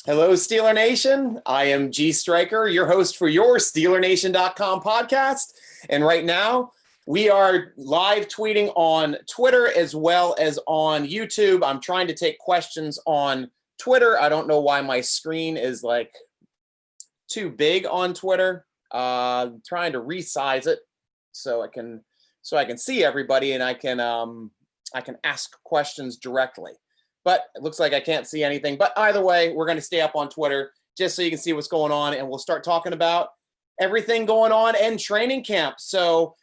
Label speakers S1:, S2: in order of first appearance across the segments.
S1: Hello, Steeler Nation. I am G.Stryker, your host for your SteelerNation.com podcast. And right now, we are live tweeting on Twitter as well as on YouTube. I'm trying to take questions on Twitter. I don't know why my screen is like too big on Twitter. Trying to resize it so I can see everybody and I can ask questions directly. But it looks like I can't see anything. But either way, we're going to stay up on Twitter just so you can see what's going on. And we'll start talking about everything going on in training camp. So,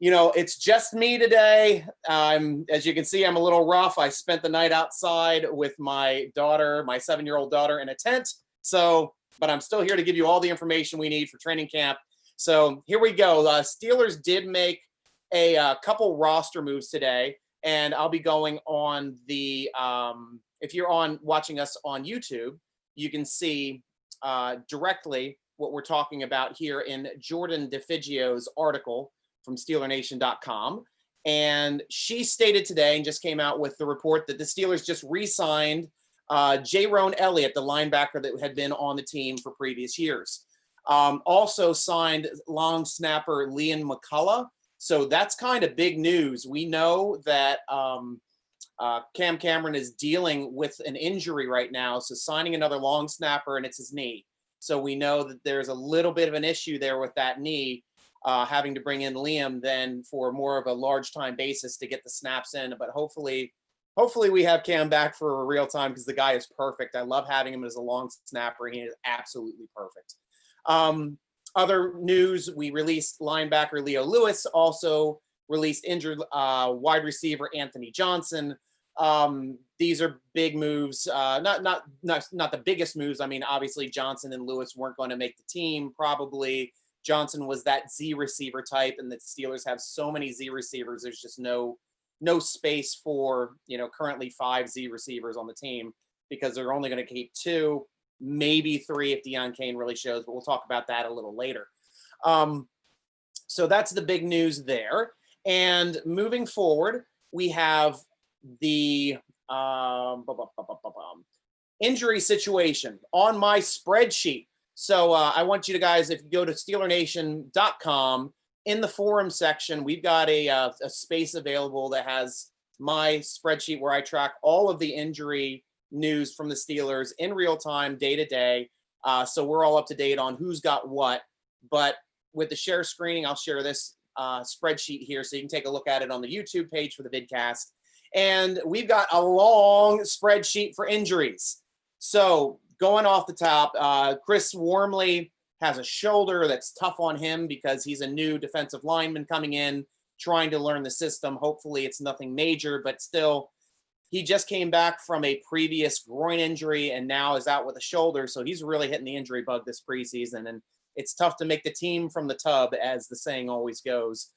S1: it's just me today. As you can see, I'm a little rough. I spent the night outside with my daughter, my 7-year-old daughter, in a tent. But I'm still here to give you all the information we need for training camp. So here we go. Steelers did make a couple roster moves today. And I'll be going on the, if you're watching us on YouTube, you can see directly what we're talking about here in Jordan DeFigio's article from SteelerNation.com. And she stated today and just came out with the report that the Steelers just re-signed Jaron Elliott, the linebacker that had been on the team for previous years. Also signed long snapper Liam McCullough. So that's kind of big news. We know that Cam Cameron is dealing with an injury right now. So signing another long snapper, and it's his knee. So we know that there's a little bit of an issue there with that knee, having to bring in Liam then for more of a large time basis to get the snaps in. But hopefully we have Cam back for a real time because the guy is perfect. I love having him as a long snapper. He is absolutely perfect. Other news, we released linebacker Leo Lewis, also released injured wide receiver Anthony Johnson. These are big moves, not the biggest moves. I mean, obviously Johnson and Lewis weren't going to make the team. Probably Johnson was that Z receiver type, and the Steelers have so many Z receivers. There's just no space for currently 5 Z receivers on the team because they're only going to keep 2. Maybe 3 if Deion Kane really shows, but we'll talk about that a little later. So that's the big news there. And moving forward, we have the injury situation on my spreadsheet. So I want you to guys, if you go to SteelerNation.com, in the forum section, we've got a space available that has my spreadsheet where I track all of the injury news from the Steelers in real time, day to day. So we're all up to date on who's got what. But with the share screening, I'll share this spreadsheet here so you can take a look at it on the YouTube page for the vidcast. And we've got a long spreadsheet for injuries. So going off the top, Chris Wormley has a shoulder that's tough on him because he's a new defensive lineman coming in, trying to learn the system. Hopefully it's nothing major, but still, he just came back from a previous groin injury and now is out with a shoulder. So he's really hitting the injury bug this preseason. And it's tough to make the team from the tub, as the saying always goes.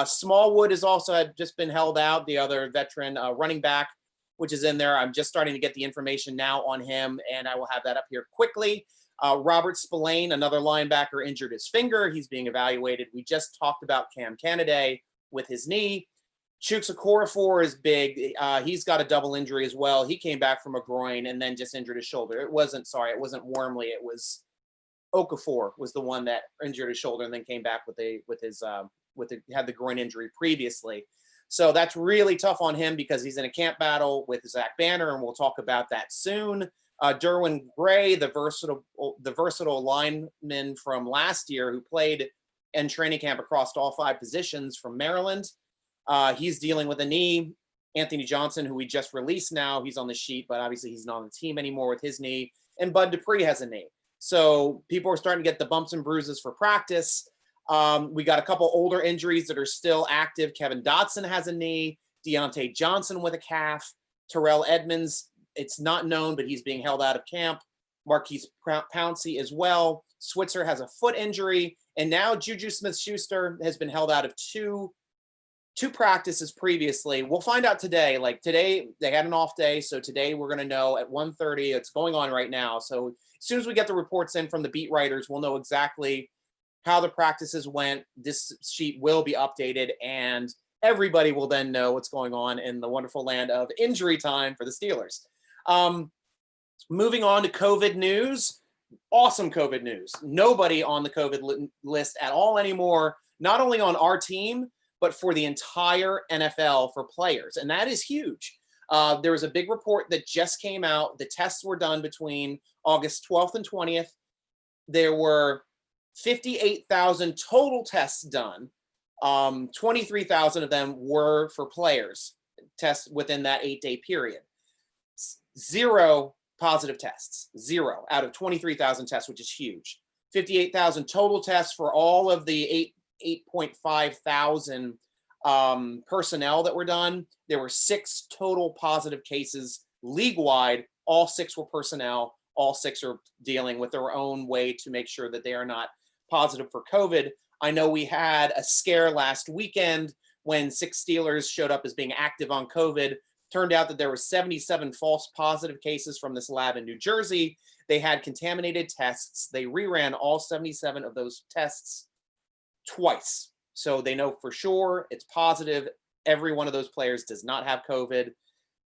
S1: Smallwood has also just been held out, the other veteran running back, which is in there. I'm just starting to get the information now on him, and I will have that up here quickly. Robert Spillane, another linebacker, injured his finger. He's being evaluated. We just talked about Cam Canada with his knee. Chuks Okorafor is big. He's got a double injury as well. He came back from a groin and then just injured his shoulder. It wasn't Wormley. It was Okafor was the one that injured his shoulder and then came back had the groin injury previously. So that's really tough on him because he's in a camp battle with Zach Banner, and we'll talk about that soon. Derwin Gray, the versatile lineman from last year who played in training camp across all 5 positions from Maryland. He's dealing with a knee. Anthony Johnson, who we just released now, he's on the sheet, but obviously he's not on the team anymore with his knee. And Bud Dupree has a knee. So people are starting to get the bumps and bruises for practice. We got a couple older injuries that are still active. Kevin Dotson has a knee. Deontay Johnson with a calf. Terrell Edmonds, it's not known, but he's being held out of camp. Marquise Pouncey as well. Switzer has a foot injury. And now Juju Smith-Schuster has been held out of two practices previously. We'll find out today. Like today, they had an off day. So today we're going to know at 1:30. It's going on right now. So as soon as we get the reports in from the beat writers, we'll know exactly how the practices went. This sheet will be updated, and everybody will then know what's going on in the wonderful land of injury time for the Steelers. Moving on to COVID news. Awesome COVID news. Nobody on the COVID list at all anymore, not only on our team, but for the entire NFL for players. And that is huge. There was a big report that just came out. The tests were done between August 12th and 20th. There were 58,000 total tests done. 23,000 of them were for players, tests within that 8-day period. 0 positive tests, 0 out of 23,000 tests, which is huge. 58,000 total tests for all of the 8.5 thousand personnel that were done. There were 6 total positive cases league-wide. All 6 were personnel. All 6 are dealing with their own way to make sure that they are not positive for COVID. I know we had a scare last weekend when 6 Steelers showed up as being active on COVID. Turned out that there were 77 false positive cases from this lab in New Jersey. They had contaminated tests. They reran all 77 of those tests twice. So they know for sure it's positive. Every one of those players does not have COVID.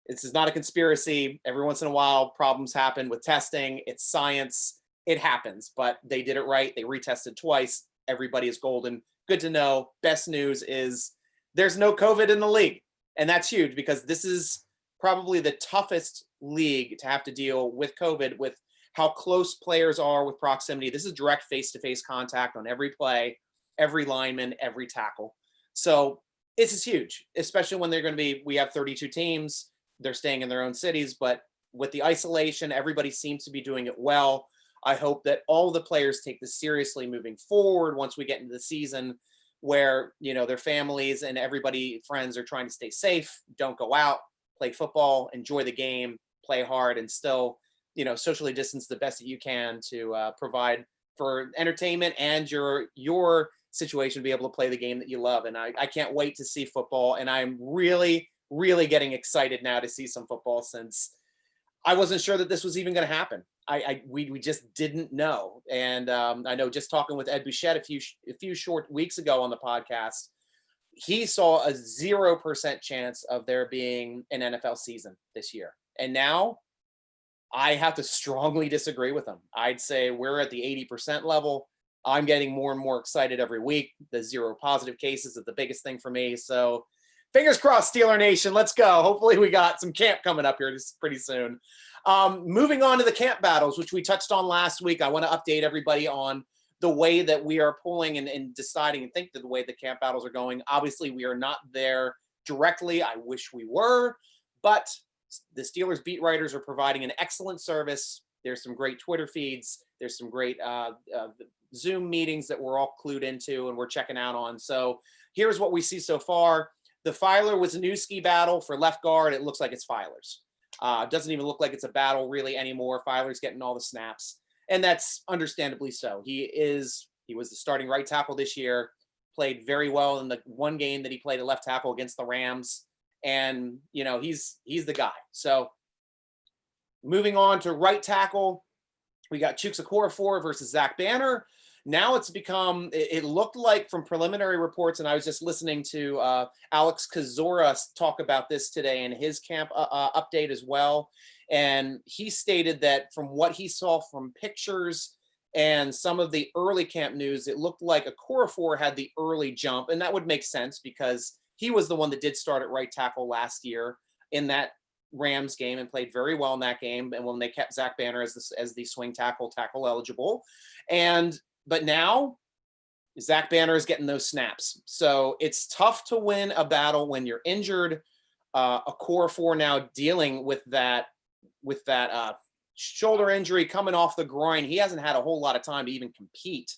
S1: This is not a conspiracy. Every once in a while, problems happen with testing. It's science. It happens, but they did it right. They retested twice. Everybody is golden. Good to know. Best news is there's no COVID in the league. And that's huge because this is probably the toughest league to have to deal with COVID, with how close players are with proximity. This is direct face-to-face contact on every play, every lineman, every tackle. So this is huge, especially when they're going to be, we have 32 teams. They're staying in their own cities, but with the isolation, everybody seems to be doing it well. I hope that all the players take this seriously moving forward once we get into the season, where, you know, their families and everybody, friends, are trying to stay safe, don't go out, play football, enjoy the game, play hard, and still, you know, socially distance the best that you can to provide for entertainment and your situation to be able to play the game that you love. And I can't wait to see football. And I'm really, really getting excited now to see some football, since I wasn't sure that this was even going to happen. We just didn't know. And I know, just talking with Ed Bouchette a few short weeks ago on the podcast, he saw a 0% chance of there being an NFL season this year. And now I have to strongly disagree with him. I'd say we're at the 80% level. I'm getting more and more excited every week. The 0 positive cases is the biggest thing for me. So fingers crossed, Steeler Nation. Let's go. Hopefully we got some camp coming up here pretty soon. Moving on to the camp battles, which we touched on last week. I want to update everybody on the way that we are pulling and deciding and think that the way the camp battles are going. Obviously, we are not there directly. I wish we were, but the Steelers beat writers are providing an excellent service. There's some great Twitter feeds. There's some great Zoom meetings that we're all clued into and we're checking out on. So here's what we see so far. The Filer-Wisniewski battle for left guard, it looks like it's Filer's. Doesn't even look like it's a battle really anymore. Filer's getting all the snaps, and that's understandably so. He was the starting right tackle this year, played very well in the one game that he played at left tackle against the Rams, and you know, he's the guy. So moving on to right tackle, we got Chuks Okorafor versus Zach Banner. Now it's become, it looked like from preliminary reports, and I was just listening to Alex Kozora talk about this today in his camp update as well. And he stated that from what he saw from pictures and some of the early camp news, it looked like Okorafor had the early jump. And that would make sense because he was the one that did start at right tackle last year in that Rams game and played very well in that game. And when they kept Zach Banner as the swing tackle eligible. But now Zach Banner is getting those snaps. So it's tough to win a battle when you're injured. Okorafor now dealing with that shoulder injury coming off the groin. He hasn't had a whole lot of time to even compete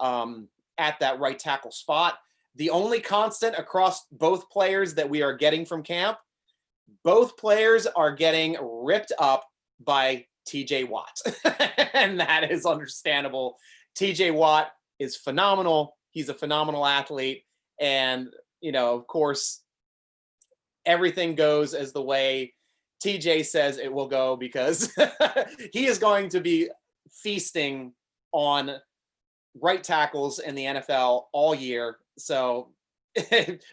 S1: at that right tackle spot. The only constant across both players that we are getting from camp, both players are getting ripped up by TJ Watt. And that is understandable. TJ Watt is phenomenal. He's a phenomenal athlete. And, you know, of course, everything goes as the way TJ says it will go, because he is going to be feasting on right tackles in the NFL all year. So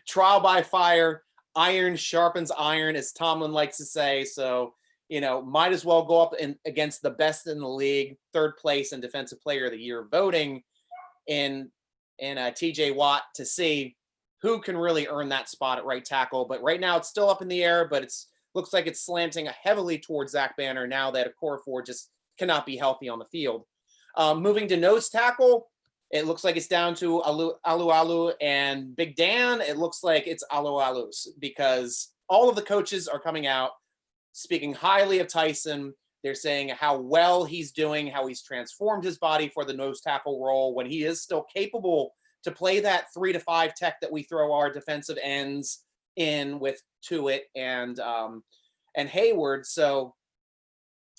S1: trial by fire, iron sharpens iron, as Tomlin likes to say. So might as well go up against the best in the league, third place in Defensive Player of the Year voting in TJ Watt to see who can really earn that spot at right tackle. But right now it's still up in the air, but looks like it's slanting heavily towards Zach Banner now that Okorafor just cannot be healthy on the field. Moving to nose tackle, it looks like it's down to Alu and Big Dan. It looks like it's Alu's because all of the coaches are coming out speaking highly of Tyson. They're saying how well he's doing, how he's transformed his body for the nose tackle role when he is still capable to play that 3 to 5 tech that we throw our defensive ends in with Tuitt and Hayward. So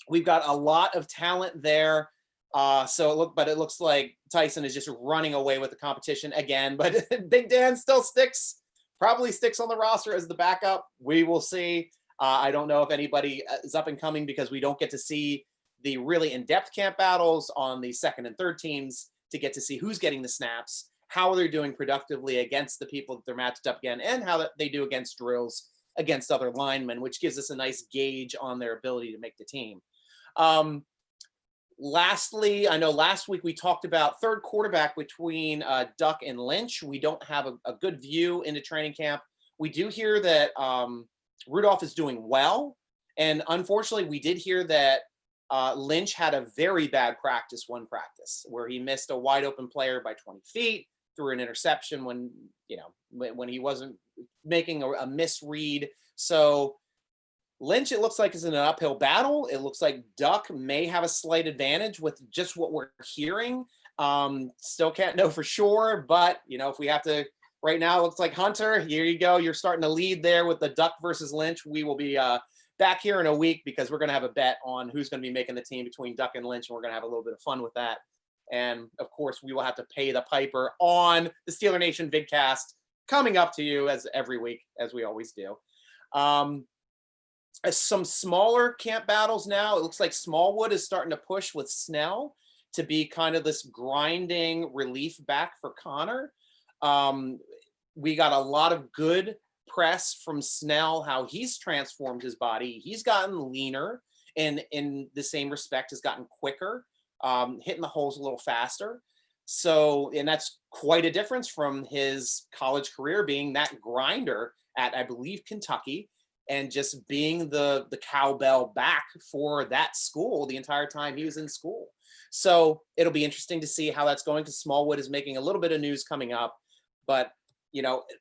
S1: we've got a lot of talent there. But it looks like Tyson is just running away with the competition again. But Big Dan still probably sticks on the roster as the backup. We will see. I don't know if anybody is up and coming because we don't get to see the really in-depth camp battles on the second and third teams to get to see who's getting the snaps, how they're doing productively against the people that they're matched up against, and how they do against drills against other linemen, which gives us a nice gauge on their ability to make the team. Lastly, I know last week we talked about third quarterback between Duck and Lynch. We don't have a good view into training camp. We do hear that Rudolph is doing well. And unfortunately, we did hear that Lynch had a very bad one practice, where he missed a wide open player by 20 feet through an interception when he wasn't making a misread. So Lynch, it looks like, is in an uphill battle. It looks like Duck may have a slight advantage with just what we're hearing. Still can't know for sure, but if we have to, right now it looks like Hunter, here you go. You're starting to lead there with the Duck versus Lynch. We will be back here in a week because we're going to have a bet on who's going to be making the team between Duck and Lynch, and we're going to have a little bit of fun with that. And of course, we will have to pay the piper on the Steeler Nation vidcast coming up to you as every week, as we always do. Some smaller camp battles now. It looks like Smallwood is starting to push with Snell to be kind of this grinding relief back for Connor. We got a lot of good press from Snell, how he's transformed his body. He's gotten leaner and in the same respect has gotten quicker, hitting the holes a little faster. So, and that's quite a difference from his college career being that grinder at, I believe, Kentucky, and just being the cowbell back for that school the entire time he was in school. So it'll be interesting to see how that's going because Smallwood is making a little bit of news coming up. But,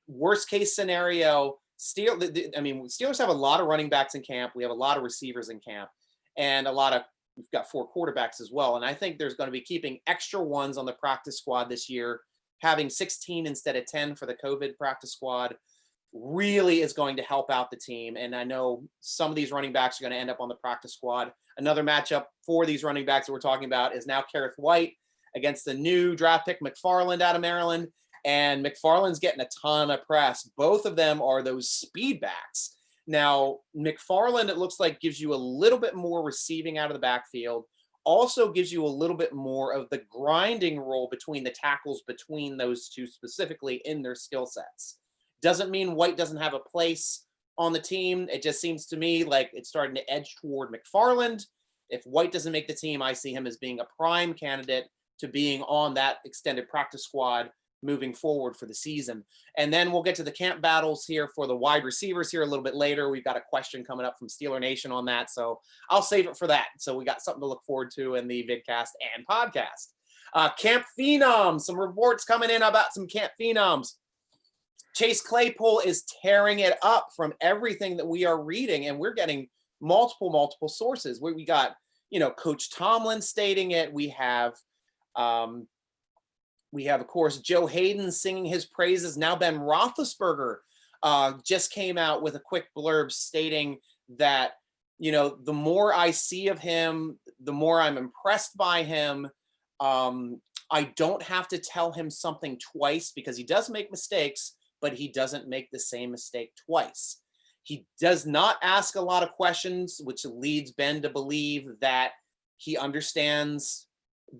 S1: worst case scenario, Steelers have a lot of running backs in camp. We have a lot of receivers in camp and we've got 4 quarterbacks as well. And I think there's going to be keeping extra ones on the practice squad this year, having 16 instead of 10 for the COVID practice squad really is going to help out the team. And I know some of these running backs are going to end up on the practice squad. Another matchup for these running backs that we're talking about is now Kareth White against the new draft pick McFarland out of Maryland. And McFarland's getting a ton of press. Both of them are those speed backs. Now, McFarland, it looks like, gives you a little bit more receiving out of the backfield, also gives you a little bit more of the grinding role between the tackles between those two specifically in their skill sets. Doesn't mean White doesn't have a place on the team. It just seems to me like it's starting to edge toward McFarland. If White doesn't make the team, I see him as being a prime candidate to being on that extended practice squad moving forward for the season. And then we'll get to the camp battles here for the wide receivers here a little bit later. We've got a question coming up from Steeler Nation on that, so I'll save it for that. So we got something to look forward to in the vidcast and podcast. Camp phenoms, some reports coming in about some camp phenoms. Chase Claypool is tearing it up from everything that we are reading, and we're getting multiple sources. We got, Coach Tomlin stating it. We have, of course, Joe Hayden singing his praises. Now Ben Roethlisberger just came out with a quick blurb stating that, the more I see of him, the more I'm impressed by him. I don't have to tell him something twice because he does make mistakes, but he doesn't make the same mistake twice. He does not ask a lot of questions, which leads Ben to believe that he understands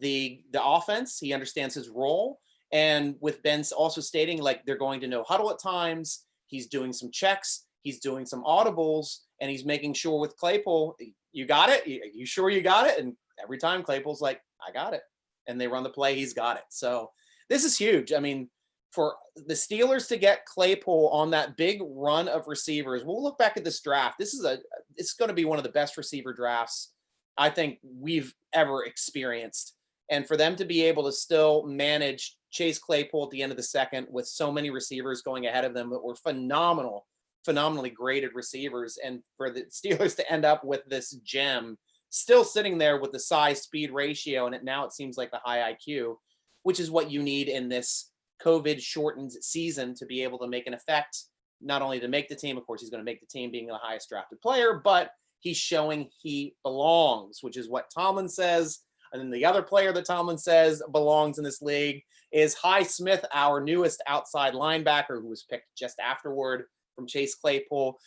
S1: the offense. He understands his role. And with Ben also stating like they're going to know huddle at times, he's doing some checks, he's doing some audibles, and he's making sure with Claypool, you got it? You sure you got it? And every time Claypool's like, I got it. And they run the play, he's got it. So this is huge. I mean, for the Steelers to get Claypool on that big run of receivers, we'll look back at this draft. It's going to be one of the best receiver drafts I think we've ever experienced. And for them to be able to still manage Chase Claypool at the end of the second with so many receivers going ahead of them that were phenomenally graded receivers, and for the Steelers to end up with this gem still sitting there with the size speed ratio, and now it seems like the high IQ, which is what you need in this COVID shortened season to be able to make an effect, not only to make the team, of course, he's going to make the team being the highest drafted player, but he's showing he belongs, which is what Tomlin says. And then the other player that Tomlin says belongs in this league is Highsmith, our newest outside linebacker, who was picked just afterward from Chase Claypool.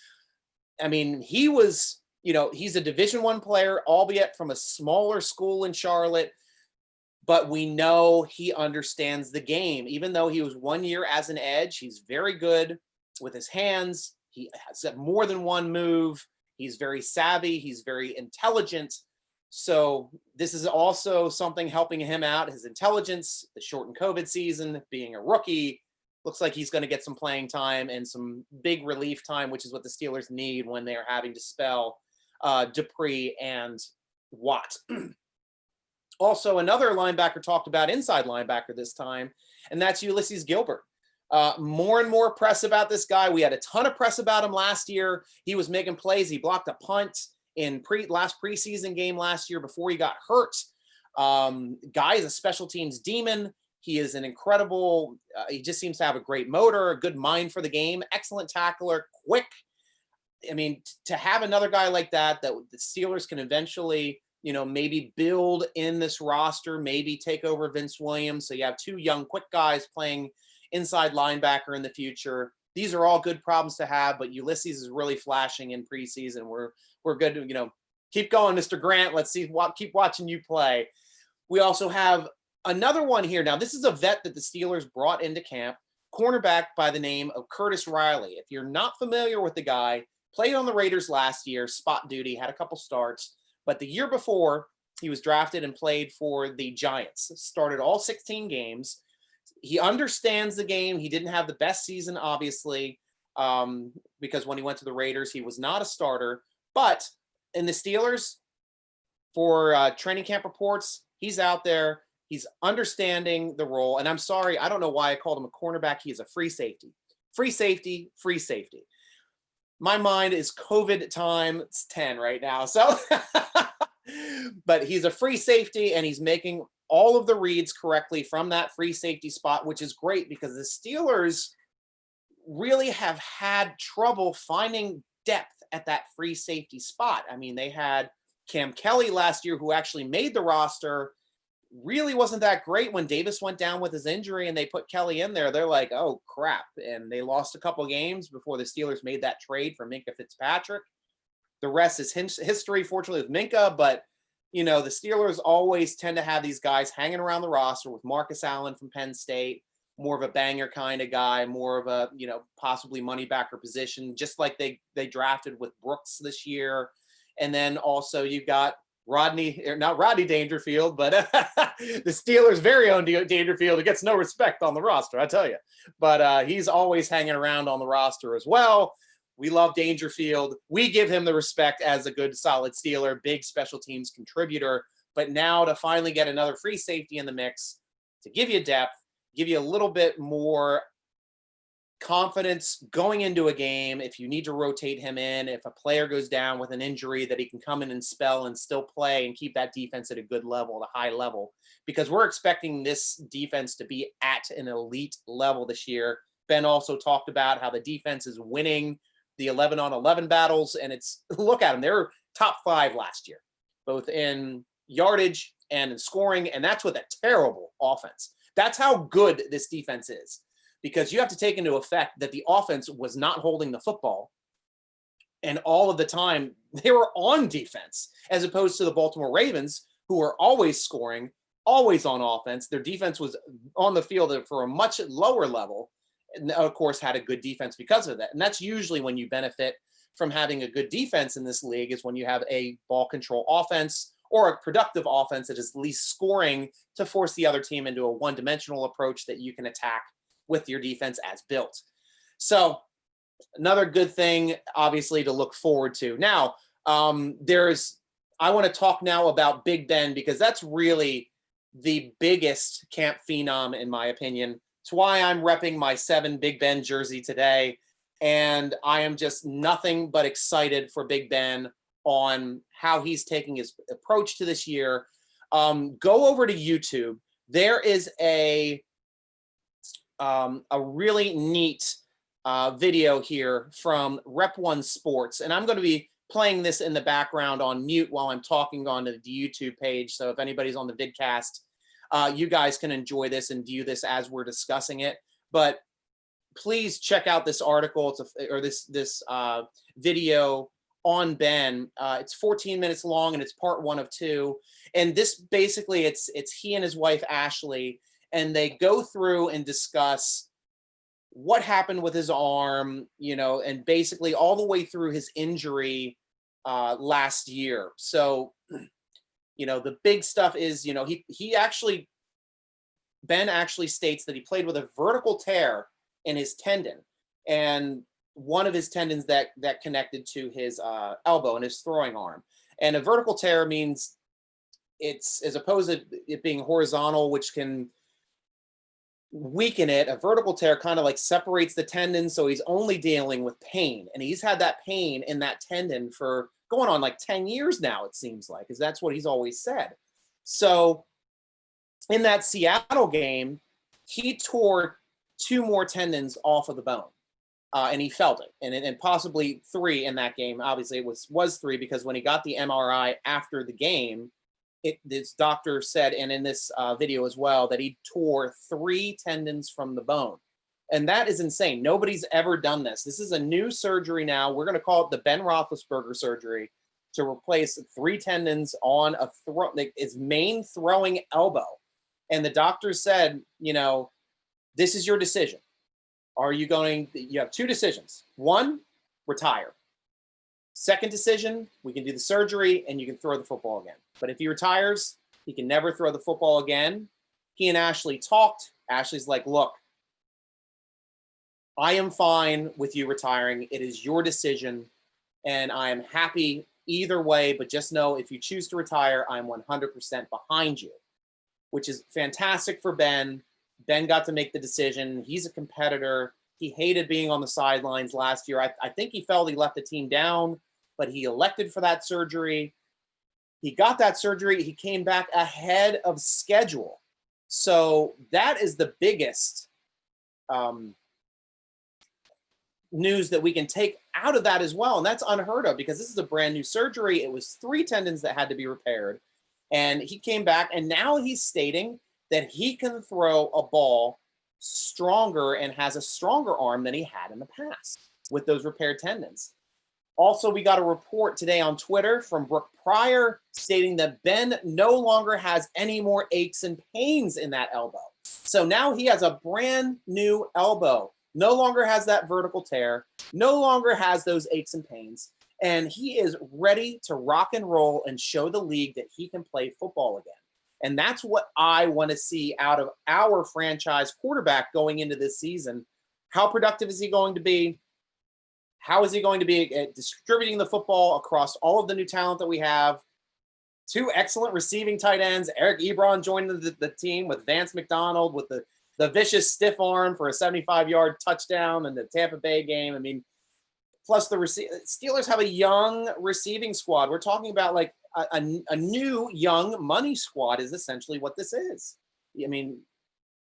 S1: I mean, he was, he's a Division I player, albeit from a smaller school in Charlotte, but we know he understands the game. Even though he was 1 year as an edge, he's very good with his hands. He has more than one move. He's very savvy. He's very intelligent. So this is also something helping him out, his intelligence, the shortened COVID season, being a rookie. Looks like he's going to get some playing time and some big relief time, which is what the Steelers need when they're having to spell Dupree and Watt. Also, another linebacker talked about, inside linebacker this time, and that's Ulysses Gilbert. More and more press about this guy. We had a ton of press about him last year. He was making plays. He blocked a punt in last preseason game last year before he got hurt. Guy is a special teams demon. He is an incredible, he just seems to have a great motor, a good mind for the game, excellent tackler, quick. I mean, to have another guy like that the Steelers can eventually, maybe build in this roster, maybe take over Vince Williams. So you have two young, quick guys playing inside linebacker in the future. These are all good problems to have, but Ulysses is really flashing in preseason. We're good to, keep going, Mr. Grant. Let's keep watching you play. We also have another one here. Now, this is a vet that the Steelers brought into camp, cornerback by the name of Curtis Riley. If you're not familiar with the guy, played on the Raiders last year, spot duty, had a couple starts, but the year before he was drafted and played for the Giants, started all 16 games. He understands the game. He didn't have the best season, obviously, because when he went to the Raiders, he was not a starter. But in the Steelers, for training camp reports, he's out there. He's understanding the role. And I'm sorry, I don't know why I called him a cornerback. He is a free safety. Free safety, free safety. My mind is COVID time. It's 10 right now. So, but he's a free safety, and he's making all of the reads correctly from that free safety spot, which is great because the Steelers really have had trouble finding depth at that free safety spot. I mean, they had Cam Kelly last year, who actually made the roster, really wasn't that great when Davis went down with his injury and they put Kelly in there. They're like, oh, crap. And they lost a couple games before the Steelers made that trade for Minkah Fitzpatrick. The rest is history, fortunately, with Minkah, but the Steelers always tend to have these guys hanging around the roster with Marcus Allen from Penn State, more of a banger kind of guy, more of a, possibly money backer position, just like they drafted with Brooks this year. And then also you've got not Rodney Dangerfield, but the Steelers' very own Dangerfield, who gets no respect on the roster, I tell you. But he's always hanging around on the roster as well. We love Dangerfield. We give him the respect as a good, solid Steeler, big special teams contributor. But now to finally get another free safety in the mix to give you depth, give you a little bit more confidence going into a game. If you need to rotate him in, if a player goes down with an injury, that he can come in and spell and still play and keep that defense at a good level, at a high level, because we're expecting this defense to be at an elite level this year. Ben also talked about how the defense is winning the 11-on-11 battles, and look at them. They were top 5 last year, both in yardage and in scoring, and that's with a terrible offense. That's how good this defense is, because you have to take into effect that the offense was not holding the football, and all of the time they were on defense, as opposed to the Baltimore Ravens, who were always scoring, always on offense. Their defense was on the field for a much lower level, and of course had a good defense because of that. And that's usually when you benefit from having a good defense in this league is when you have a ball control offense or a productive offense that is at least scoring to force the other team into a one-dimensional approach that you can attack with your defense as built. So another good thing, obviously, to look forward to. Now, I want to talk now about Big Ben, because that's really the biggest camp phenom, in my opinion. It's why I'm repping my 7 Big Ben jersey today. And I am just nothing but excited for Big Ben on how he's taking his approach to this year. Go over to YouTube. There is a really neat video here from Rep One Sports, and I'm going to be playing this in the background on mute while I'm talking on the YouTube page. So if anybody's on the vidcast, you guys can enjoy this and view this as we're discussing it. But please check out this article or this video on Ben. It's 14 minutes long, and it's part 1 of 2. And this basically, it's he and his wife Ashley, and they go through and discuss what happened with his arm, and basically all the way through his injury last year. So, the big stuff is, Ben actually states that he played with a vertical tear in his tendon, and one of his tendons that connected to his elbow and his throwing arm. And a vertical tear means it's, as opposed to it being horizontal, which can weaken it, a vertical tear kind of like separates the tendon, so he's only dealing with pain. And he's had that pain in that tendon for going on like 10 years now, it seems like, because that's what he's always said. So in that Seattle game, he tore 2 more tendons off of the bone, and he felt it, and possibly 3 in that game. Obviously it was 3, because when he got the MRI after the game, this doctor said, and in this video as well, that he tore 3 tendons from the bone. And that is insane. Nobody's ever done this. This is a new surgery now. We're going to call it the Ben Roethlisberger surgery, to replace 3 tendons on his main throwing elbow. And the doctor said, this is your decision. You have 2 decisions. 1, retire. Second decision, we can do the surgery and you can throw the football again. But if he retires, he can never throw the football again. He and Ashley talked. Ashley's like, look, I am fine with you retiring. It is your decision, and I am happy either way. But just know, if you choose to retire, I'm 100% behind you, which is fantastic for Ben. Ben got to make the decision. He's a competitor. He hated being on the sidelines last year. I think he felt he let the team down, but he elected for that surgery. He got that surgery. He came back ahead of schedule. So that is the biggest news that we can take out of that as well. And that's unheard of, because this is a brand new surgery. It was 3 tendons that had to be repaired. And he came back, and now he's stating that he can throw a ball stronger and has a stronger arm than he had in the past with those repaired tendons. Also, we got a report today on Twitter from Brooke Pryor stating that Ben no longer has any more aches and pains in that elbow. So now he has a brand new elbow, no longer has that vertical tear, no longer has those aches and pains, and he is ready to rock and roll and show the league that he can play football again. And that's what I want to see out of our franchise quarterback going into this season. How productive is he going to be? How is he going to be at distributing the football across all of the new talent that we have? 2 excellent receiving tight ends. Eric Ebron joined the team with Vance McDonald with the vicious stiff arm for a 75-yard touchdown in the Tampa Bay game. I mean, plus the Steelers have a young receiving squad. We're talking about like a new young money squad is essentially what this is. I mean,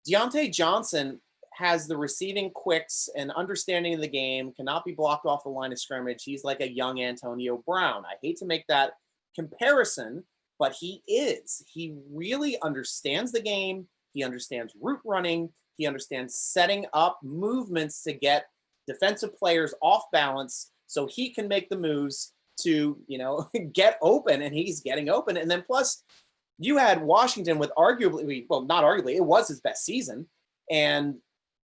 S1: Deontay Johnson has the receiving quicks and understanding of the game, cannot be blocked off the line of scrimmage. He's like a young Antonio Brown. I hate to make that comparison, but he is. He really understands the game. He understands route running. He understands setting up movements to get defensive players off balance so he can make the moves to, get open, and he's getting open. And then plus you had Washington with arguably, well, not arguably, it was his best season. And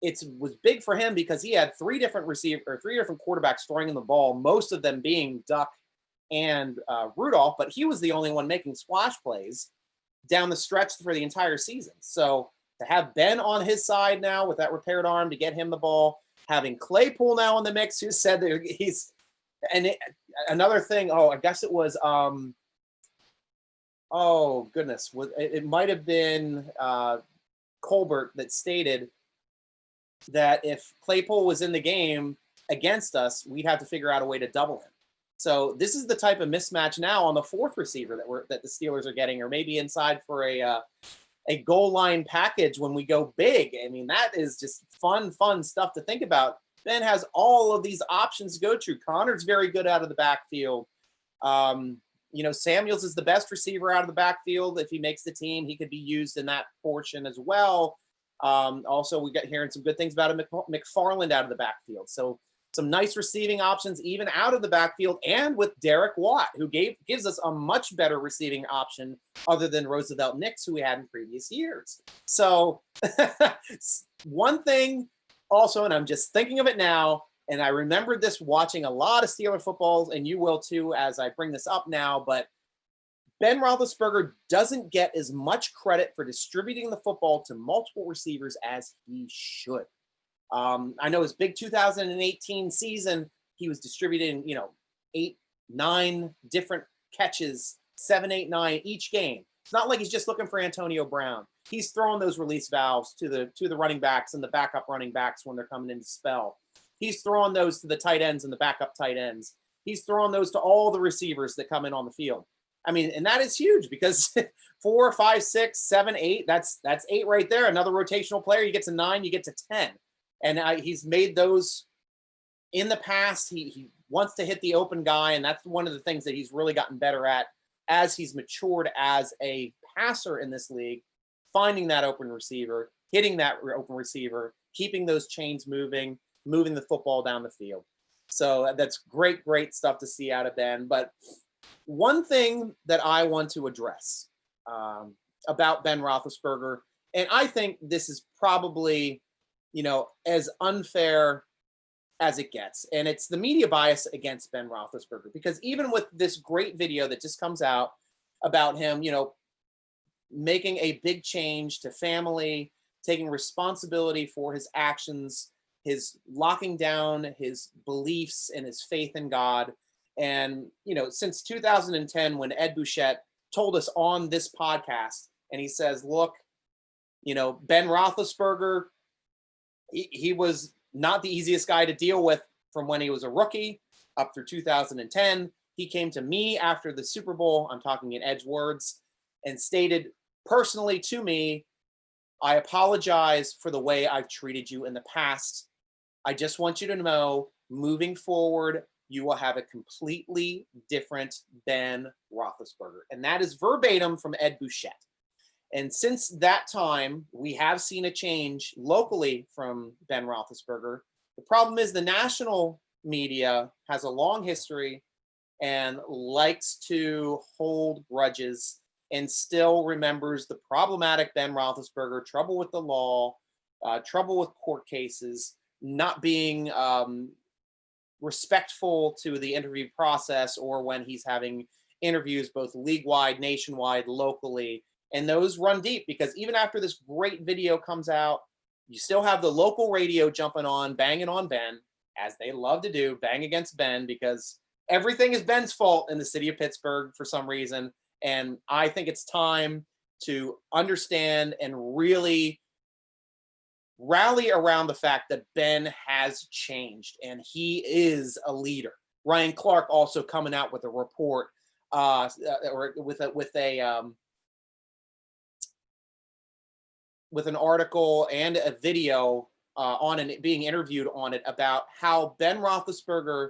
S1: it was big for him because he had three different quarterbacks throwing him the ball, most of them being Duck and Rudolph, but he was the only one making splash plays down the stretch for the entire season. So to have Ben on his side now with that repaired arm to get him the ball, having Claypool now in the mix, who said that he's another thing. Oh, I guess it was oh goodness, it might have been Colbert that stated that if Claypool was in the game against us, we'd have to figure out a way to double him. So this is the type of mismatch now on the fourth receiver that the Steelers are getting, or maybe inside for a goal line package when we go big. I mean, that is just fun stuff to think about. Ben has all of these options to go to. Connor's very good out of the backfield. Samuels is the best receiver out of the backfield. If he makes the team, he could be used in that portion as well. Also, we got hearing some good things about McFarland out of the backfield. So some nice receiving options even out of the backfield, and with Derek Watt, who gives us a much better receiving option other than Roosevelt Nix, who we had in previous years. So one thing also, and I'm just thinking of it now, and I remembered this watching a lot of Steeler footballs, and you will too as I bring this up now, but Ben Roethlisberger doesn't get as much credit for distributing the football to multiple receivers as he should. I know his big 2018 season, he was distributing, 8, 9 different catches, 7, 8, 9 each game. It's not like he's just looking for Antonio Brown. He's throwing those release valves to the running backs and the backup running backs when they're coming in to spell. He's throwing those to the tight ends and the backup tight ends. He's throwing those to all the receivers that come in on the field. I mean, and that is huge because 4, 5, 6, 7, 8, that's 8 right there. Another rotational player, you get to 9, you get to 10. And he's made those in the past. He wants to hit the open guy, and that's one of the things that he's really gotten better at as he's matured as a passer in this league, finding that open receiver, hitting that open receiver, keeping those chains moving the football down the field. So that's great stuff to see out of Ben. But one thing that I want to address about Ben Roethlisberger, and I think this is probably as unfair as it gets. And it's the media bias against Ben Roethlisberger, because even with this great video that just comes out about him, making a big change to family, taking responsibility for his actions, his locking down his beliefs and his faith in God. And, since 2010, when Ed Bouchette told us on this podcast, and he says, look, Ben Roethlisberger, he was not the easiest guy to deal with from when he was a rookie up through 2010. He came to me after the Super Bowl, I'm talking in Ed's words, and stated personally to me, I apologize for the way I've treated you in the past. I just want you to know, moving forward, you will have a completely different Ben Roethlisberger. And that is verbatim from Ed Bouchette. And since that time, we have seen a change locally from Ben Roethlisberger. The problem is the national media has a long history and likes to hold grudges and still remembers the problematic Ben Roethlisberger, trouble with the law, trouble with court cases, not being respectful to the interview process, or when he's having interviews both league-wide, nationwide, locally. And those run deep, because even after this great video comes out, you still have the local radio jumping on, banging on Ben, as they love to do, bang against Ben, because everything is Ben's fault in the city of Pittsburgh for some reason. And I think it's time to understand and really rally around the fact that Ben has changed and he is a leader. Ryan Clark also coming out with a report, or with an article and a video on it, being interviewed on it, about how Ben Roethlisberger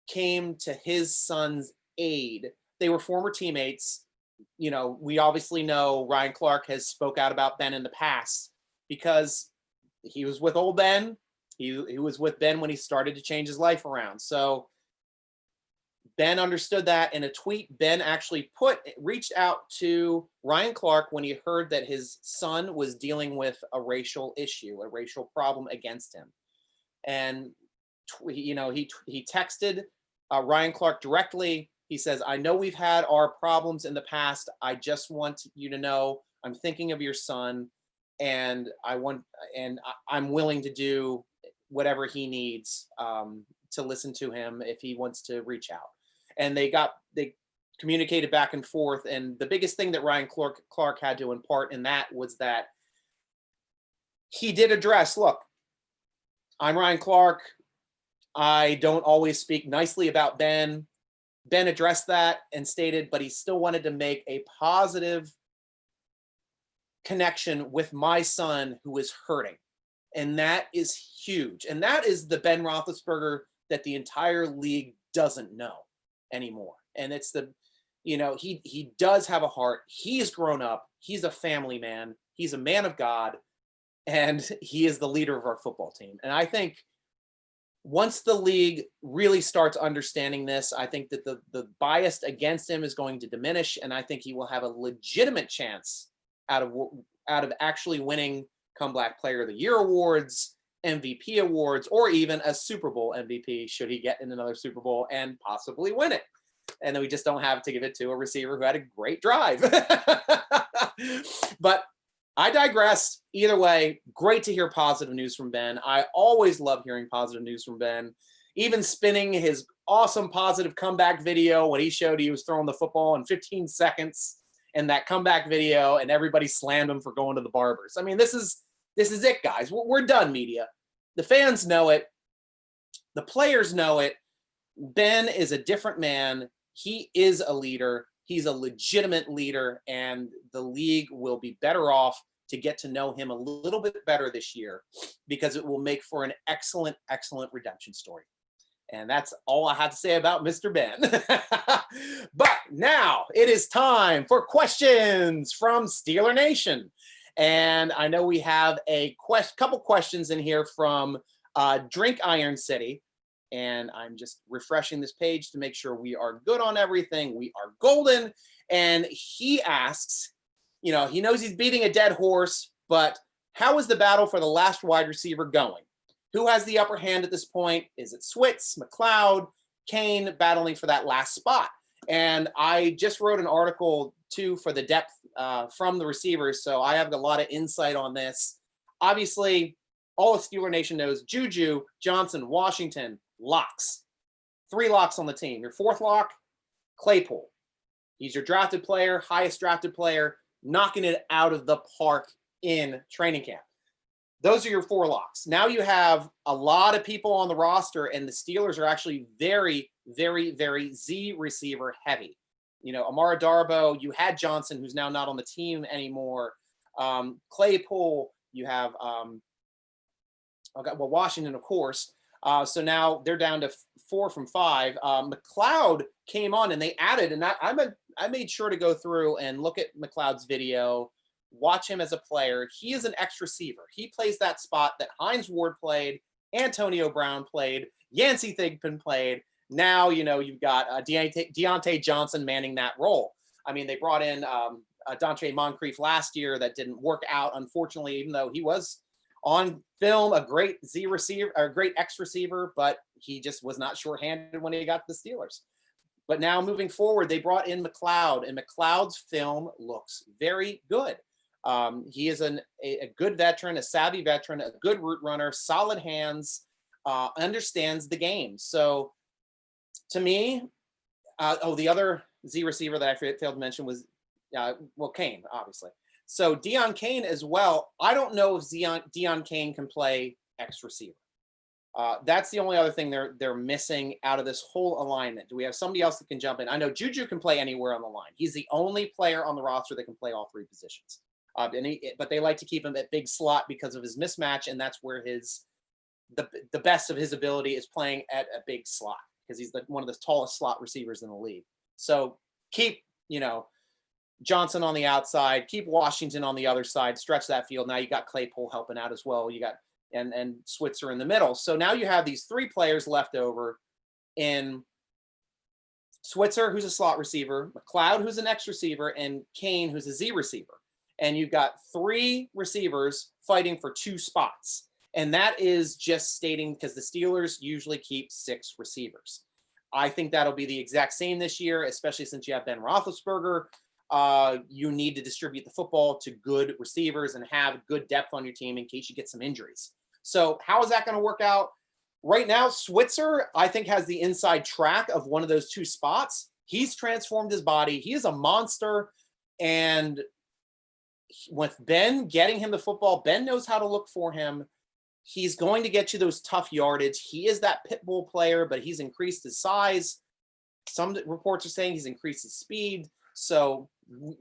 S1: came to his son's aid. They were former teammates. We obviously know Ryan Clark has spoke out about Ben in the past because he was with old Ben. He was with Ben when he started to change his life around. So Ben understood that. In a tweet, Ben actually reached out to Ryan Clark when he heard that his son was dealing with a racial issue, a racial problem against him. And, he texted Ryan Clark directly. He says, I know we've had our problems in the past. I just want you to know I'm thinking of your son, and I'm willing to do whatever he needs to listen to him if he wants to reach out. And they communicated back and forth. And the biggest thing that Ryan Clark had to impart in that was that he did address, look, I'm Ryan Clark. I don't always speak nicely about Ben. Ben addressed that and stated, but he still wanted to make a positive connection with my son who is hurting. And that is huge. And that is the Ben Roethlisberger that the entire league doesn't know anymore. And it's he does have a heart. He's grown up. He's a family man. He's a man of God. And he is the leader of our football team. And I think once the league really starts understanding this, I think that the bias against him is going to diminish. And I think he will have a legitimate chance out of actually winning Comeback Player of the Year awards, MVP awards, or even a Super Bowl MVP should he get in another Super Bowl and possibly win it. And then we just don't have to give it to a receiver who had a great drive. But I digress. Either way, great to hear positive news from Ben. I always love hearing positive news from Ben. Even spinning his awesome positive comeback video when he showed he was throwing the football in 15 seconds in that comeback video, and everybody slammed him for going to the barbers. I mean, this is it, guys. We're done, media. The fans know it. The players know it. Ben is a different man. He is a leader. He's a legitimate leader, and the league will be better off to get to know him a little bit better this year, because it will make for an excellent, excellent redemption story. And that's all I had to say about Mr. Ben. But now it is time for questions from Steeler Nation. And I know we have a couple questions in here from Drink Iron City. And I'm just refreshing this page to make sure we are good on everything. We are golden. And he asks, he knows he's beating a dead horse, but how is the battle for the last wide receiver going? Who has the upper hand at this point? Is it Switz, McLeod, Kane battling for that last spot? And I just wrote an article too for the depth from the receivers. So I have a lot of insight on this. Obviously, all of Steeler Nation knows Juju, Johnson, Washington, locks. 3 locks on the team. Your 4th lock, Claypool. He's your drafted player, highest drafted player, knocking it out of the park in training camp. Those are your 4 locks. Now you have a lot of people on the roster, and the Steelers are actually very, very, very Z receiver heavy. Amara Darboh, you had Johnson, who's now not on the team anymore. Claypool, you have Washington, of course. So now they're down to 4 from 5. McLeod came on and they added, and I made sure to go through and look at McLeod's video, watch him as a player. He is an X receiver. He plays that spot that Hines Ward played, Antonio Brown played, Yancey Thigpen played. Now, you've got Deontay Johnson manning that role. I mean, they brought in Dontre Moncrief last year. That didn't work out, unfortunately, even though he was on film a great Z receiver, or a great X receiver, but he just was not shorthanded when he got to the Steelers. But now moving forward, they brought in McLeod, and McLeod's film looks very good. He is a good veteran, a savvy veteran, a good route runner, solid hands, understands the game. So to me, the other Z receiver that I failed to mention was, Kane, obviously. So Deion Kane as well. I don't know if Deion Kane can play X receiver. That's the only other thing they're missing out of this whole alignment. Do we have somebody else that can jump in? I know Juju can play anywhere on the line. He's the only player on the roster that can play all 3 positions. But they like to keep him at big slot because of his mismatch, and that's where the best of his ability is playing at a big slot, because he's one of the tallest slot receivers in the league. So keep Johnson on the outside, keep Washington on the other side, stretch that field. Now you got Claypool helping out as well. You got and Switzer in the middle. So now you have these 3 players left over in Switzer, who's a slot receiver, McLeod, who's an X receiver, and Kane, who's a Z receiver. And you've got 3 receivers fighting for 2 spots. And that is just stating because the Steelers usually keep 6 receivers. I think that'll be the exact same this year, especially since you have Ben Roethlisberger. You need to distribute the football to good receivers and have good depth on your team in case you get some injuries. So how is that going to work out? Right now, Switzer, I think, has the inside track of one of those 2 spots. He's transformed his body. He is a monster. And with Ben getting him the football, Ben knows how to look for him. He's going to get you those tough yardage. He is that pit bull player, but he's increased his size. Some reports are saying he's increased his speed. So,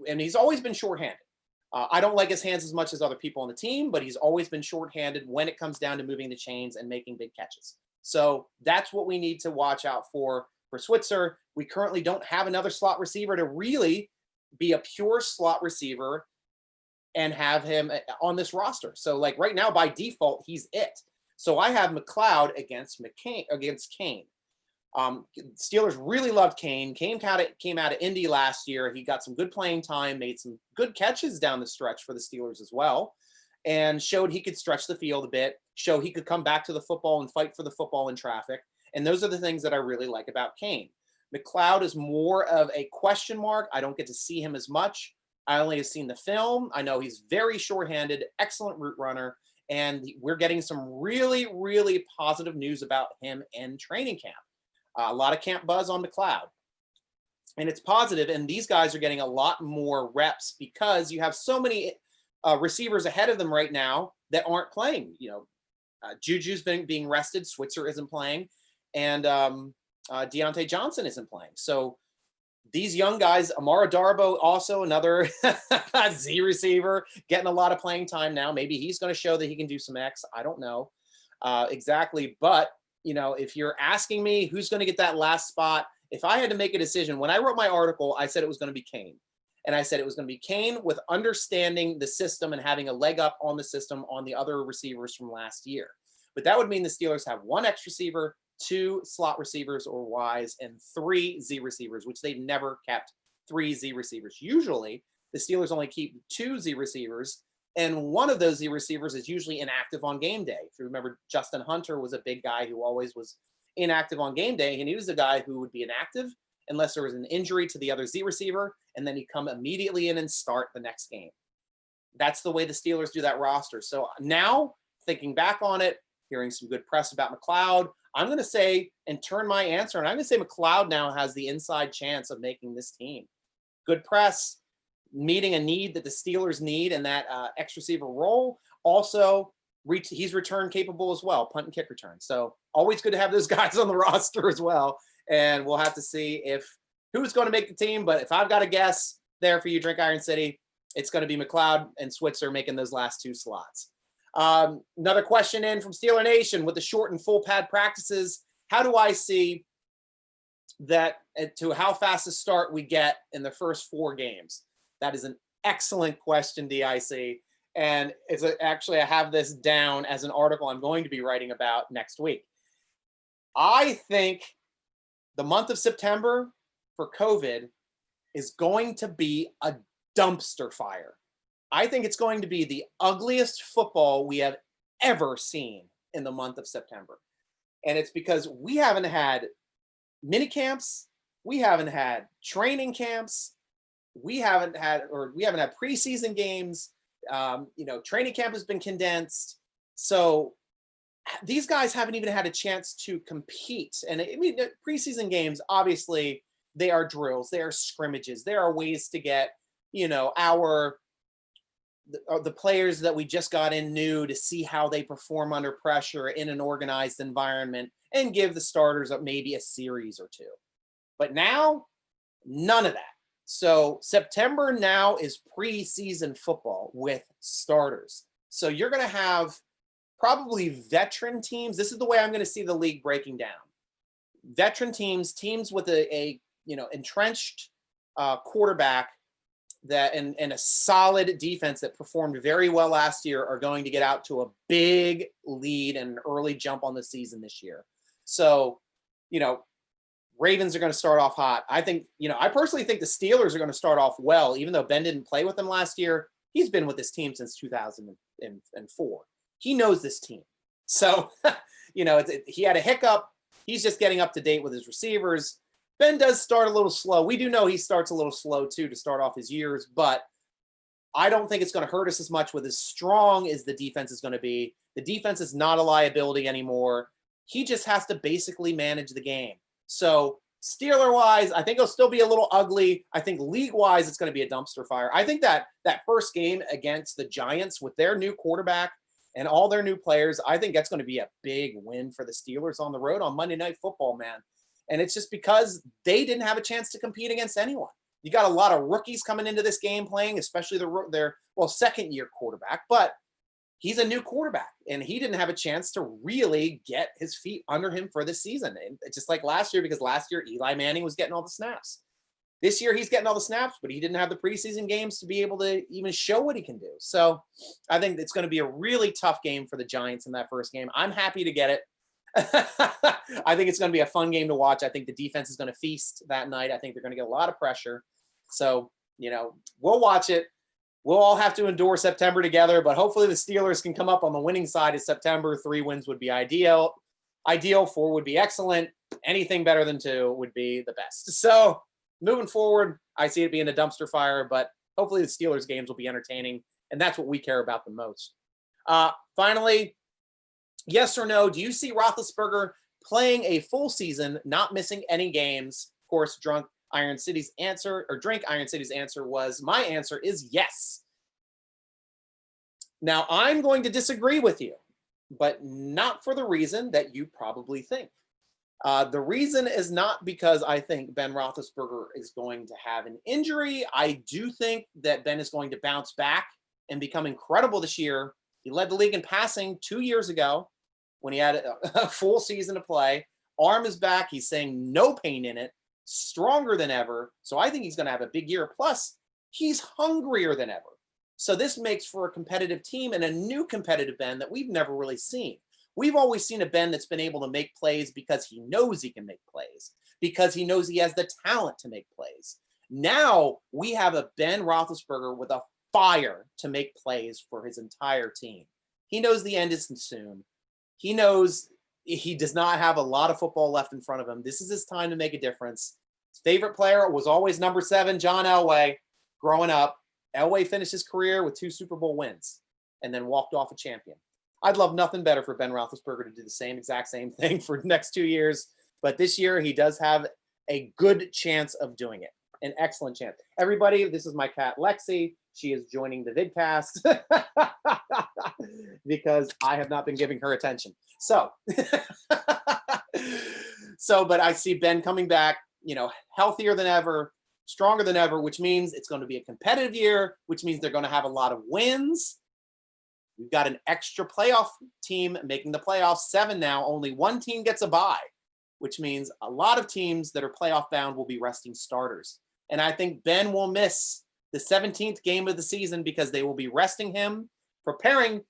S1: and he's always been shorthanded. I don't like his hands as much as other people on the team, but he's always been shorthanded when it comes down to moving the chains and making big catches. So that's what we need to watch out for Switzer. We currently don't have another slot receiver to really be a pure slot receiver and have him on this roster. So like right now, by default, he's it. So I have McLeod against Kane. Steelers really loved Kane. Kane came out of Indy last year. He got some good playing time, made some good catches down the stretch for the Steelers as well, and showed he could stretch the field a bit, show he could come back to the football and fight for the football in traffic. And those are the things that I really like about Kane. McLeod is more of a question mark. I don't get to see him as much. I only have seen the film. I know he's very short-handed, excellent route runner, and we're getting some really, really positive news about him in training camp. A lot of camp buzz on McLeod. And it's positive, and these guys are getting a lot more reps because you have so many receivers ahead of them right now that aren't playing. Juju's being rested. Switzer isn't playing. And Deontay Johnson isn't playing. So these young guys, Amara Darboh, also another Z receiver, getting a lot of playing time now. Maybe he's going to show that he can do some X. I don't know exactly. But, if you're asking me who's going to get that last spot, if I had to make a decision, when I wrote my article, I said it was going to be Kane. And I said it was going to be Kane with understanding the system and having a leg up on the system on the other receivers from last year. But that would mean the Steelers have 1 X receiver, 2 slot receivers or Ys, and 3 Z receivers, which they've never kept 3 Z receivers. Usually, the Steelers only keep 2 Z receivers, and one of those Z receivers is usually inactive on game day. If you remember, Justin Hunter was a big guy who always was inactive on game day, and he was the guy who would be inactive unless there was an injury to the other Z receiver, and then he'd come immediately in and start the next game. That's the way the Steelers do that roster. So now, thinking back on it, hearing some good press about McLeod, I'm going to say and turn my answer, and I'm going to say McLeod now has the inside chance of making this team. Good press, meeting a need that the Steelers need in that X receiver role. Also, he's return capable as well, punt and kick return. So always good to have those guys on the roster as well. And we'll have to see who's going to make the team. But if I've got a guess there for you, Drink Iron City, it's going to be McLeod and Switzer making those last 2 slots. Another question in from Steeler Nation: with the short and full pad practices, how do I see that to how fast a start we get in the first 4 games? That is an excellent question, DIC. And actually, I have this down as an article I'm going to be writing about next week. I think the month of September for COVID is going to be a dumpster fire. I think it's going to be the ugliest football we have ever seen in the month of September. And it's because we haven't had mini camps, we haven't had training camps, we haven't had preseason games. Training camp has been condensed. So these guys haven't even had a chance to compete. And preseason games, obviously, they are drills, they are scrimmages, there are ways to get, the players that we just got in new to see how they perform under pressure in an organized environment and give the starters maybe a series or 2. But now, none of that. So September now is preseason football with starters. So you're going to have probably veteran teams. This is the way I'm going to see the league breaking down. Veteran teams with a entrenched quarterback and a solid defense that performed very well last year are going to get out to a big lead and an early jump on the season this year. So, Ravens are going to start off hot. I think, I personally think the Steelers are going to start off well, even though Ben didn't play with them last year. He's been with this team since 2004. He knows this team. So, he had a hiccup. He's just getting up to date with his receivers. Ben does start a little slow. We do know he starts a little slow, too, to start off his years, but I don't think it's going to hurt us as much with as strong as the defense is going to be. The defense is not a liability anymore. He just has to basically manage the game. So Steeler-wise, I think it'll still be a little ugly. I think league-wise, it's going to be a dumpster fire. I think that first game against the Giants with their new quarterback and all their new players, I think that's going to be a big win for the Steelers on the road on Monday Night Football, man. And it's just because they didn't have a chance to compete against anyone. You got a lot of rookies coming into this game playing, especially their second-year quarterback. But he's a new quarterback, and he didn't have a chance to really get his feet under him for this season. And it's just like last year, because last year Eli Manning was getting all the snaps. This year he's getting all the snaps, but he didn't have the preseason games to be able to even show what he can do. So I think it's going to be a really tough game for the Giants in that first game. I'm happy to get it. I think it's going to be a fun game to watch. I think the defense is going to feast that night. I think they're going to get a lot of pressure. So, we'll watch it. We'll all have to endure September together, but hopefully the Steelers can come up on the winning side of September. 3 wins would be ideal. 4 would be excellent. Anything better than 2 would be the best. So moving forward, I see it being a dumpster fire, but hopefully the Steelers games will be entertaining, and that's what we care about the most. Finally, yes or no, do you see Roethlisberger playing a full season, not missing any games? Of course, Drink Iron City's answer was, my answer is yes. Now, I'm going to disagree with you, but not for the reason that you probably think. The reason is not because I think Ben Roethlisberger is going to have an injury. I do think that Ben is going to bounce back and become incredible this year. He led the league in passing 2 years ago when he had a full season to play. Arm is back. He's saying no pain in it. Stronger than ever. So I think he's going to have a big year. Plus, he's hungrier than ever. So this makes for a competitive team and a new competitive Ben that we've never really seen. We've always seen a Ben that's been able to make plays because he knows he can make plays, because he knows he has the talent to make plays. Now we have a Ben Roethlisberger with a fire to make plays for his entire team. He knows the end isn't soon. He knows he does not have a lot of football left in front of him. This is his time to make a difference. His favorite player was always number 7, John Elway. Growing up, Elway finished his career with 2 Super Bowl wins and then walked off a champion. I'd love nothing better for Ben Roethlisberger to do the exact same thing for the next 2 years. But this year, he does have a good chance of doing it. An excellent chance. Everybody, this is my cat, Lexi. She is joining the vidcast because I have not been giving her attention. So, but I see Ben coming back, healthier than ever, stronger than ever, which means it's going to be a competitive year, which means they're going to have a lot of wins. We've got an extra playoff team making the playoffs, 7 now. Only 1 team gets a bye, which means a lot of teams that are playoff bound will be resting starters. And I think Ben will miss the 17th game of the season because they will be resting him, preparing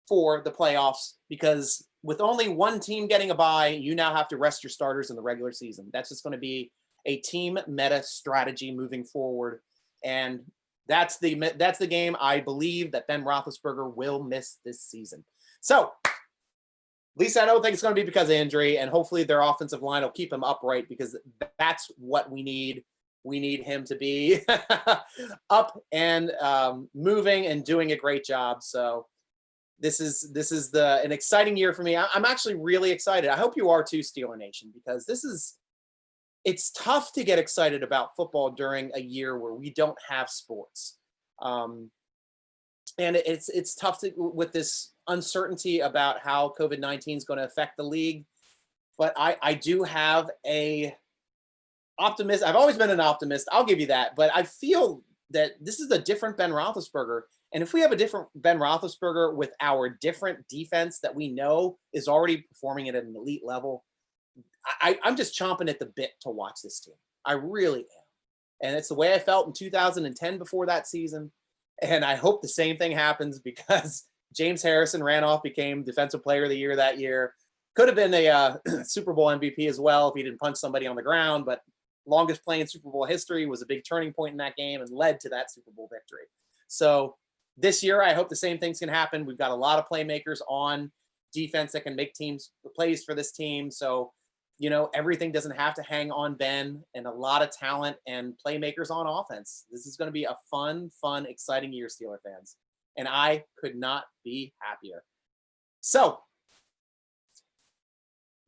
S1: for the playoffs, because with only 1 team getting a bye, you now have to rest your starters in the regular season. That's just going to be a team meta strategy moving forward. And that's the game I believe that Ben Roethlisberger will miss this season. So at least I don't think it's going to be because of injury, and hopefully their offensive line will keep him upright, because that's what we need. We need him to be up and moving and doing a great job. So this is an exciting year for me. I'm actually really excited. I hope you are too, Steeler Nation, because it's tough to get excited about football during a year where we don't have sports. And it's tough with this uncertainty about how COVID-19 is going to affect the league. But I do have a optimist. I've always been an optimist. I'll give you that. But I feel that this is a different Ben Roethlisberger. And if we have a different Ben Roethlisberger with our different defense that we know is already performing at an elite level, I'm just chomping at the bit to watch this team. I really am. And it's the way I felt in 2010 before that season. And I hope the same thing happens, because James Harrison ran off, became Defensive Player of the Year that year. Could have been a Super Bowl MVP as well if he didn't punch somebody on the ground, but longest play in Super Bowl history, was a big turning point in that game and led to that Super Bowl victory. So this year, I hope the same things can happen. We've got a lot of playmakers on defense that can make plays for this team. So, everything doesn't have to hang on Ben, and a lot of talent and playmakers on offense. This is going to be a fun, exciting year, Steeler fans. And I could not be happier. So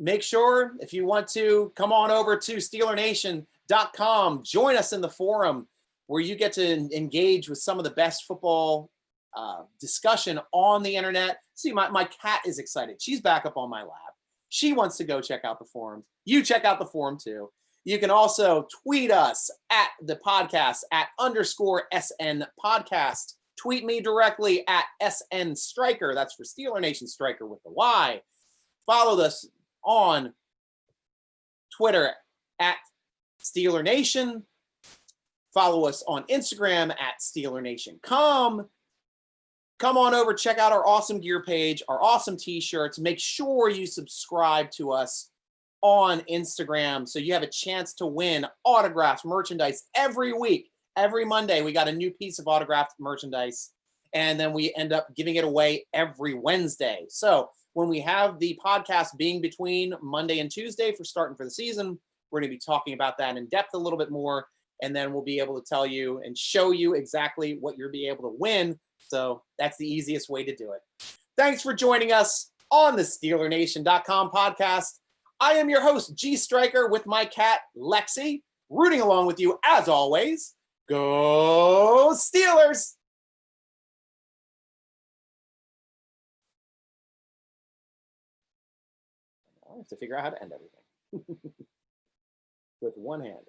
S1: make sure, if you want to, come on over to SteelerNation.com. Join us in the forum where you get to engage with some of the best football discussion on the internet. See, my cat is excited. She's back up on my lap. She wants to go check out the forum. You check out the forum too. You can also tweet us at the podcast at _SN podcast. Tweet me directly at SN Striker. That's for Steeler Nation Striker with the Y. Follow us on Twitter at Steeler Nation. Follow us on Instagram at Steeler Nation. Come on over, check out our awesome gear page, our awesome t-shirts. Make sure you subscribe to us on Instagram so you have a chance to win autographed merchandise every week. Every Monday, we got a new piece of autographed merchandise, and then we end up giving it away every Wednesday. So when we have the podcast being between Monday and Tuesday for starting for the season, we're going to be talking about that in depth a little bit more, and then we'll be able to tell you and show you exactly what you'll be able to win. So that's the easiest way to do it. Thanks for joining us on the SteelerNation.com podcast. I am your host, G.Stryker, with my cat, Lexi, rooting along with you as always. Go Steelers! I have to figure out how to end everything with one hand.